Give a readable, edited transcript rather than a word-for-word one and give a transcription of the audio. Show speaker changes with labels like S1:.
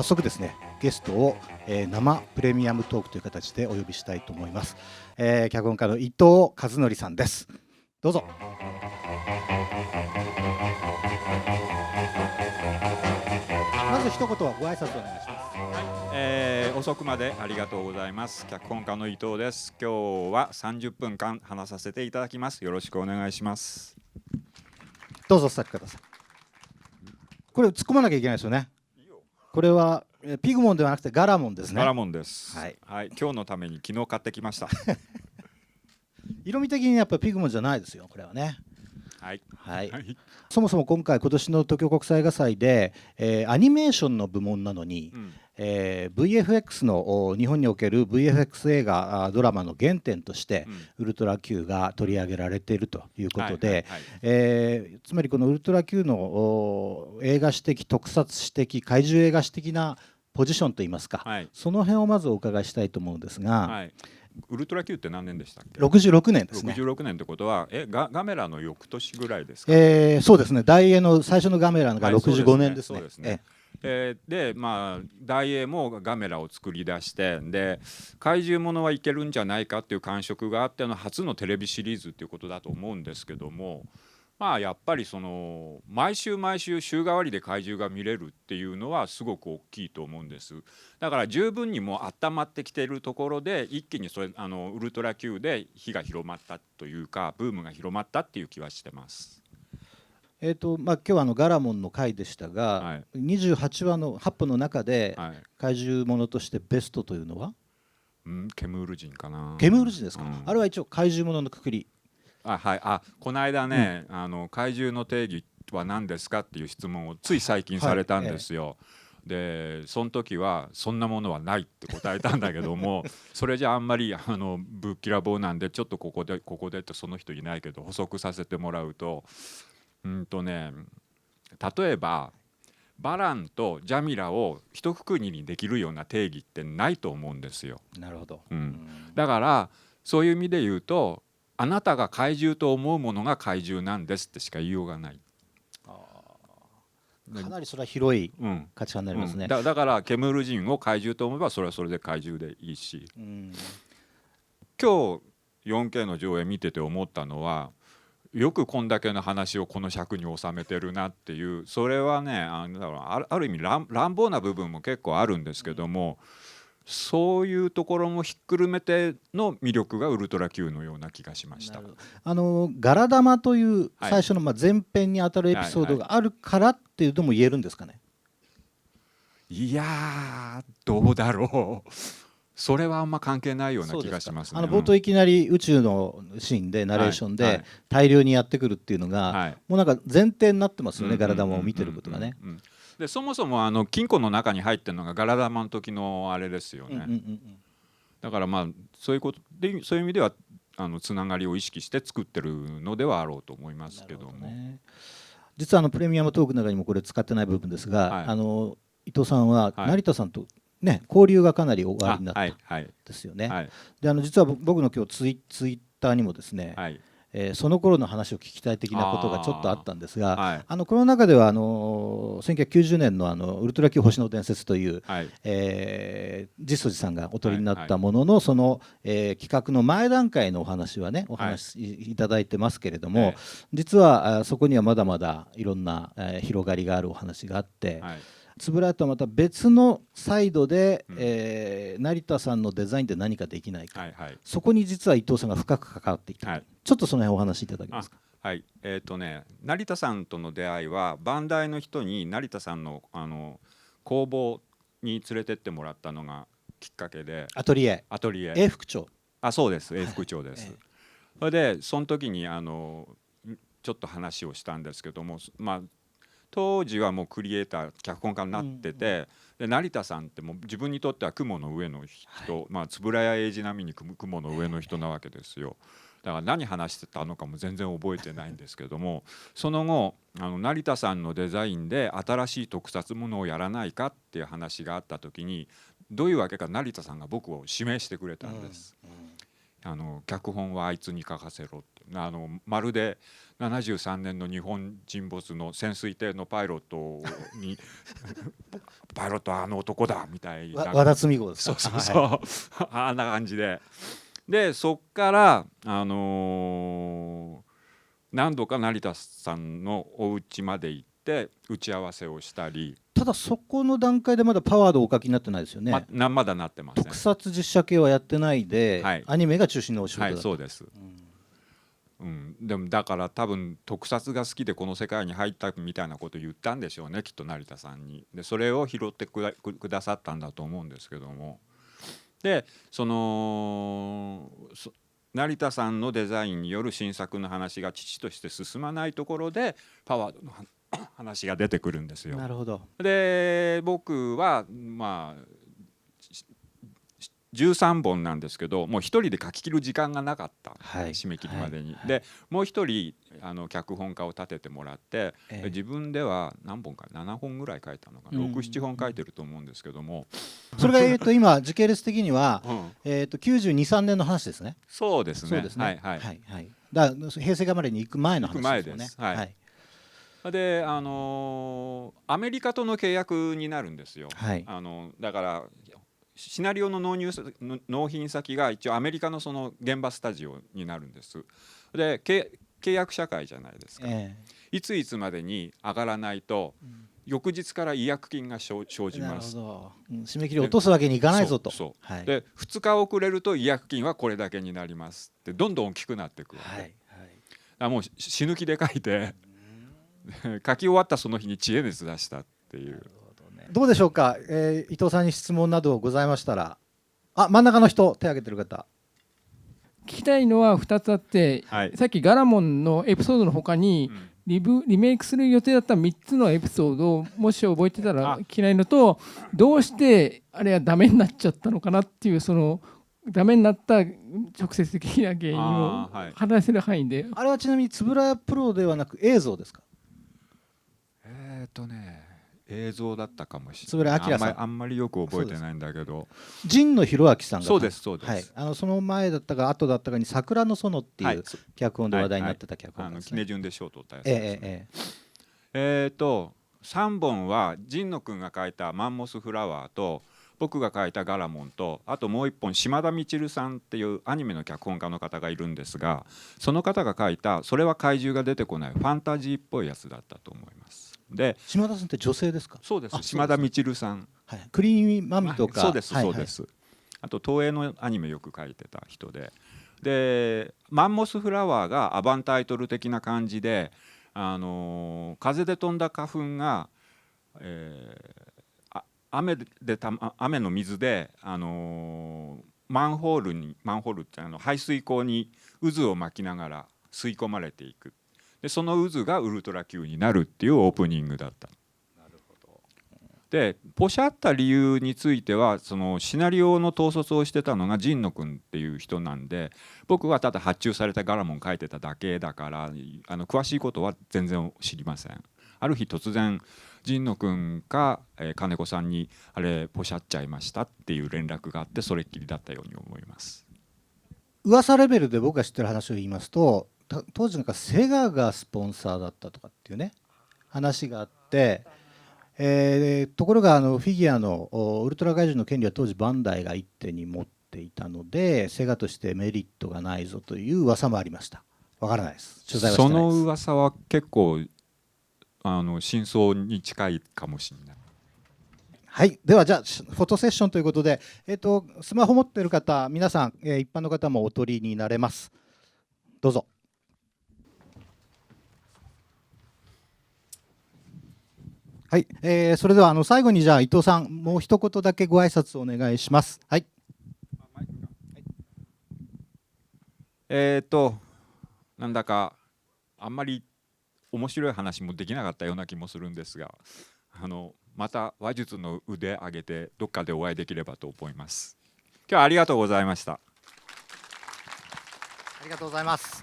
S1: 早速ですねゲストを、生プレミアムトークという形でお呼びしたいと思います。脚本家の伊藤和則さんです。どうぞ。まず一言ご挨拶お願いします。
S2: 遅くまでありがとうございます。脚本家の伊藤です。今日は30分間話させていただきます。よろしくお願いします。
S1: どうぞお座りください。これ突っ込まなきゃいけないですよね。これはピグモンではなくてガラモンですね。
S2: ガラモンです。
S1: はい、
S2: はい、今日のために昨日買ってきました。
S1: 色味的にやっぱピグモンじゃないですよ、これはね。
S2: はい、
S1: はい、そもそも今年の東京国際映画祭で、アニメーションの部門なのに、VFX の日本における VFX 映画ドラマの原点として、ウルトラ Q が取り上げられているということで、つまりこのウルトラ Q の映画史的特撮史的怪獣映画史的なポジションといいますか、その辺をまずお伺いしたいと思うんですが、
S2: ウルトラ Q って何年でしたっけ
S1: ？66年ですね。
S2: 66年ってことはガメラの翌年ぐらいですか？
S1: そうですね。大映の最初のガメラが65年ですね。
S2: で大映もガメラを作り出して、で怪獣ものはいけるんじゃないかっていう感触があっての初のテレビシリーズっていうことだと思うんですけども、やっぱりその毎週週替わりで怪獣が見れるっていうのはすごく大きいと思うんです。だから十分にもう温まってきているところで一気にウルトラ Q で火が広まったというか、ブームが広まったっていう気はしてます。
S1: 今日はガラモンの回でしたが、28話の8本の中で怪獣ものとしてベストというのは、
S2: ケムール人かな。
S1: ケムール人ですか？あれは一応怪獣もののくくり。
S2: この間ね、怪獣の定義は何ですかっていう質問をつい最近されたんですよ。でその時はそんなものはないって答えたんだけどもそれじゃあんまりぶっきらぼうなんで、ちょっとここでってその人いないけど補足させてもらうと、例えばバランとジャミラを一括りにできるような定義ってないと思うんですよ。
S1: なるほど。
S2: だからそういう意味で言うと、あなたが怪獣と思うものが怪獣なんですってしか言いようがない。
S1: かなりそれは広い価値観になりますね。
S2: だからケムール人を怪獣と思えばそれはそれで怪獣でいいし、今日 4K の上映見てて思ったのは、よくこんだけの話をこの尺に収めてるなっていう、それはねある意味乱暴な部分も結構あるんですけども、そういうところもひっくるめての魅力がウルトラ Q のような気がしました。
S1: ガラ玉という最初の前編にあたるエピソードがあるからっていうのも言えるんですかね？
S2: いやどうだろう。それはあんま関係ないような気がしますね。
S1: 冒頭いきなり宇宙のシーンでナレーションで大量にやってくるっていうのがもうなんか前提になってますよね、ガラ玉を見てることがね。
S2: でそもそも金庫の中に入ってるのがガラ玉の時のあれですよね。だからそういうことで、そういう意味ではつながりを意識して作ってるのではあろうと思いますけども、
S1: 実はプレミアムトークの中にもこれ使ってない部分ですが、伊藤さんは成田さんと交流がかなりおありになったんですよね。で実は僕の今日ツイッターにもですね、その頃の話を聞きたい的なことがちょっとあったんですが、この中では1990年のウルトラ Q 星の伝説という、実相寺さんがお取りになったものの、その、企画の前段階のお話はねお話しいただいてますけれども、実はそこにはまだまだいろんな、広がりがあるお話があって。つぶらやとはまた別のサイドで、成田さんのデザインで何かできないか、そこに実は伊藤さんが深く関わっていた、ちょっとその辺お話しいただけますか？
S2: 成田さんとの出会いはバンダイの人に成田さんの工房に連れてってもらったのがきっかけで、アトリエ A 副長、そうです、A 副長です。それでその時にちょっと話をしたんですけども、当時はもうクリエイター脚本家になってて、で成田さんってもう自分にとっては雲の上の人、円谷英二並みに雲の上の人なわけですよ。だから何話してたのかも全然覚えてないんですけども、その後成田さんのデザインで新しい特撮ものをやらないかっていう話があった時に、どういうわけか成田さんが僕を指名してくれたんです。脚本はあいつに書かせろって、まるで73年の日本沈没の潜水艇のパイロットにパイロットはあの男だみたいな、
S1: 和田純子です
S2: か。そうそうそう、はい、あんな感じで、そっから何度か成田さんのお家まで行って打ち合わせをしたり。
S1: ただそこの段階でまだパワードお書きになってないですよね。
S2: まだなってません。
S1: 特撮実写系はやってないで、はい、アニメが中心のお仕事だった。
S2: はい、そうです。でもだから多分特撮が好きでこの世界に入ったみたいなことを言ったんでしょうね、きっと成田さんに。でそれを拾ってくださったんだと思うんですけども、で成田さんのデザインによる新作の話が父として進まないところでパワードの話が出てくるんですよ。
S1: なるほど。
S2: で僕は13本なんですけど、もう一人で書き切る時間がなかった、はい、締め切りまでに、はい、でもう一人脚本家を立ててもらって、自分では何本か7本ぐらい書いたのか、6,7 本書いてると思うんですけども、
S1: それが今時系列的には、92、3年の話ですね。
S2: そうですね。
S1: そうですね。はいはいはい。だから平成元年に行く前の話ですよね。
S2: はい。でアメリカとの契約になるんですよ。はい、だからシナリオの納品先が一応アメリカのその現場スタジオになるんです。で契約社会じゃないですか、いついつまでに上がらないと、翌日から違約金が生じます。
S1: 締め切り落とすわけにいかないぞと。
S2: はい、で2日遅れると違約金はこれだけになりますってどんどん大きくなっていくわけ、はいはい、だからもう死ぬ気で書いて書き終わったその日に知恵熱出したっていう。
S1: どうでしょうか、伊藤さんに質問などございましたら。真ん中の人手を挙げてる方。
S3: 聞きたいのは2つあって、はい、さっきガラモンのエピソードの他に、リメイクする予定だった3つのエピソードをもし覚えてたら聞きたいのと、どうしてあれはダメになっちゃったのかなっていう、そのダメになった直接的な原因を話せる範囲で。
S1: あれはちなみに円谷プロではなく映像ですか？
S2: 映像だったかもしれない。あんまりよく覚えてないんだけど、
S1: 神野博明さんが、
S2: そうですそうです、
S1: はい、その前だったか後だったかに桜の園っていう脚本で話題になってた脚本ですね。
S2: キネジュンで賞を取ったやつですね。3本は神野くんが書いたマンモスフラワーと僕が書いたガラモンと、あともう一本島田みちるさんっていうアニメの脚本家の方がいるんですが、その方が書いたそれは怪獣が出てこないファンタジーっぽいやつだったと思います。で
S1: 島田さんって女性ですか？
S2: そうです。島田みちるさん、
S1: はい、クリーマミとか、
S2: そうですそうです、あと東映のアニメよく書いてた人で、マンモスフラワーがアバンタイトル的な感じで、風で飛んだ花粉が、雨の水で、マンホールって排水口に渦を巻きながら吸い込まれていく。でその渦がウルトラ Q になるっていうオープニングだった。なるほど。でポシャった理由については、そのシナリオの統率をしてたのが神野くんっていう人なんで、僕はただ発注されたガラモン書いてただけだから、詳しいことは全然知りません。ある日突然神野くんか、金子さんにあれポシャっちゃいましたっていう連絡があって、それっきりだったように思います。
S1: 噂レベルで僕が知ってる話を言いますと、当時なんかセガがスポンサーだったとかっていうね話があって、ところがフィギュアのウルトラ怪獣の権利は当時バンダイが一手に持っていたので、セガとしてメリットがないぞという噂もありました。わからないです。取材はしてないです。
S2: その噂は結構真相に近いかもしれない。
S1: はい、ではじゃあフォトセッションということで、スマホ持っている方皆さん、一般の方もお取りになれます。どうぞ。はい、それでは最後にじゃあ伊藤さん、もう一言だけご挨拶お願いします。はい。
S2: なんだかあんまり面白い話もできなかったような気もするんですが、また話術の腕上げてどっかでお会いできればと思います。今日はありがとうございました。あ
S1: りがとうございます。